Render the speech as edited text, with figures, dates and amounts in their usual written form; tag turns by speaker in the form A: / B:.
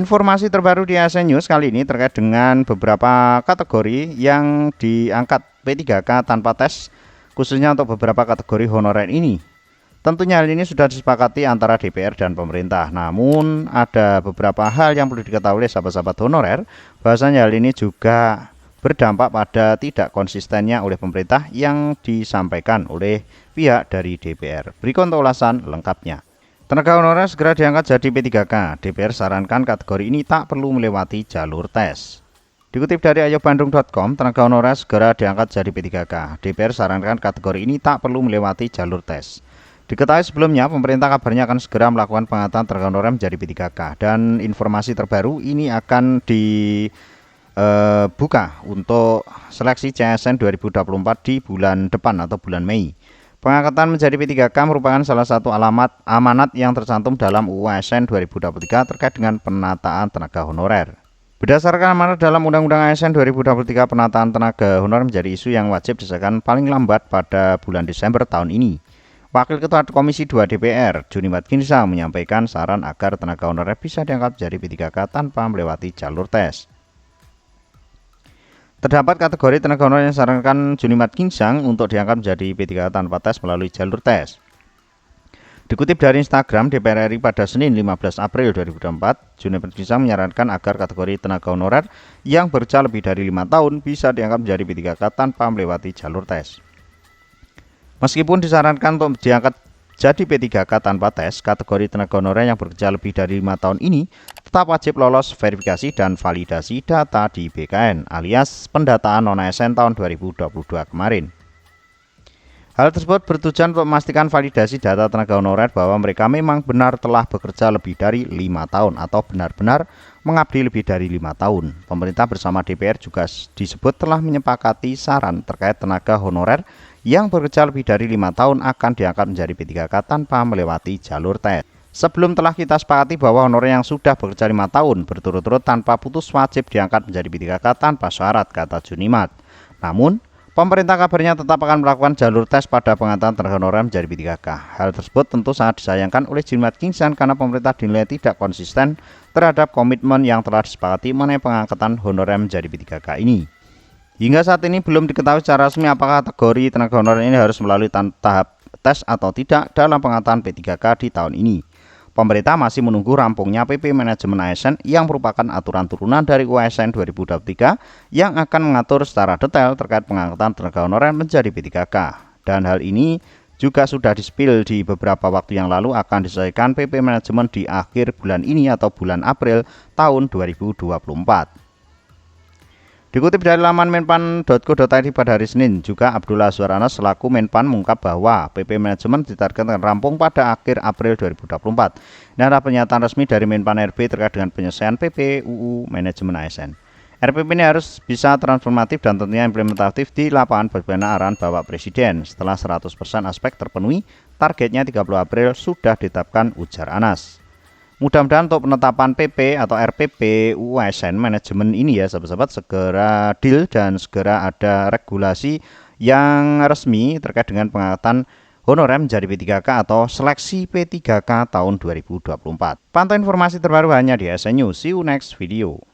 A: Informasi terbaru di ASN News kali ini terkait dengan beberapa kategori yang diangkat P3K tanpa tes, khususnya untuk beberapa kategori honorer ini. Tentunya hal ini sudah disepakati antara DPR dan pemerintah. Namun ada beberapa hal yang perlu diketahui oleh sahabat-sahabat honorer, bahwasanya hal ini juga berdampak pada tidak konsistennya oleh pemerintah yang disampaikan oleh pihak dari DPR. Berikut untuk ulasan lengkapnya. Tenaga honorer segera diangkat jadi P3K. DPR sarankan kategori ini tak perlu melewati jalur tes. Dikutip dari ayobandung.com, tenaga honorer segera diangkat jadi P3K. DPR sarankan kategori ini tak perlu melewati jalur tes. Diketahui sebelumnya, pemerintah kabarnya akan segera melakukan pengangkatan tenaga honorer menjadi P3K. Dan informasi terbaru ini akan dibuka untuk seleksi CSN 2024 di bulan depan atau bulan Mei. Pengangkatan menjadi P3K merupakan salah satu amanat yang tercantum dalam UU ASN 2023 terkait dengan penataan tenaga honorer. Berdasarkan amanat dalam Undang-Undang ASN 2023, penataan tenaga honorer menjadi isu yang wajib disahkan paling lambat pada bulan Desember tahun ini. Wakil Ketua Komisi 2 DPR, Junimat Ginsang, menyampaikan saran agar tenaga honorer bisa diangkat menjadi P3K tanpa melewati jalur tes. Terdapat kategori tenaga honorer yang disarankan Junimat Ginsang untuk diangkat menjadi P3K tanpa tes melalui jalur tes. Dikutip dari Instagram DPR RI pada Senin 15 April 2024, Junimat Ginsang menyarankan agar kategori tenaga honorer yang bekerja lebih dari 5 tahun bisa diangkat menjadi P3K tanpa melewati jalur tes. Meskipun disarankan untuk diangkat jadi P3K tanpa tes, kategori tenaga honorer yang bekerja lebih dari 5 tahun ini tetap wajib lolos verifikasi dan validasi data di BKN alias pendataan non-ASN tahun 2022 kemarin. Hal tersebut bertujuan untuk memastikan validasi data tenaga honorer bahwa mereka memang benar telah bekerja lebih dari 5 tahun atau benar-benar mengabdi lebih dari 5 tahun. Pemerintah bersama DPR juga disebut telah menyepakati saran terkait tenaga honorer yang bekerja lebih dari 5 tahun akan diangkat menjadi P3K tanpa melewati jalur tes. Sebelum telah kita sepakati bahwa honorer yang sudah bekerja 5 tahun berturut-turut tanpa putus wajib diangkat menjadi P3K tanpa syarat, kata Junimat. Namun, pemerintah kabarnya tetap akan melakukan jalur tes pada pengangkatan tenaga honorer menjadi P3K. Hal tersebut tentu sangat disayangkan oleh Junimat Ginsang karena pemerintah dinilai tidak konsisten terhadap komitmen yang telah disepakati mengenai pengangkatan honorer menjadi P3K ini. Hingga saat ini belum diketahui secara resmi apakah kategori tenaga honorer ini harus melalui tahap tes atau tidak dalam pengangkatan P3K di tahun ini. Pemerintah masih menunggu rampungnya PP Manajemen ASN yang merupakan aturan turunan dari UU ASN 2023 yang akan mengatur secara detail terkait pengangkatan tenaga honorer menjadi P3K. Dan hal ini juga sudah dispil di beberapa waktu yang lalu akan diselesaikan PP Manajemen di akhir bulan ini atau bulan April tahun 2024. Dikutip dari laman menpan.co.id pada hari Senin, juga Abdullah Azwar Anas selaku Menpan mengungkap bahwa PP Manajemen ditargetkan rampung pada akhir April 2024. Ini adalah pernyataan resmi dari Menpan RB terkait dengan penyelesaian PP UU Manajemen ASN. RPP ini harus bisa transformatif dan tentunya implementatif di lapangan bagaimana arahan Bapak Presiden. Setelah 100% aspek terpenuhi, targetnya 30 April sudah ditetapkan, ujar Anas. Mudah-mudahan untuk penetapan PP atau RPP UU ASN manajemen ini ya sahabat-sahabat segera deal dan segera ada regulasi yang resmi terkait dengan pengangkatan honorer menjadi P3K atau seleksi P3K tahun 2024. Pantau informasi terbaru hanya di ASN News. See you next video.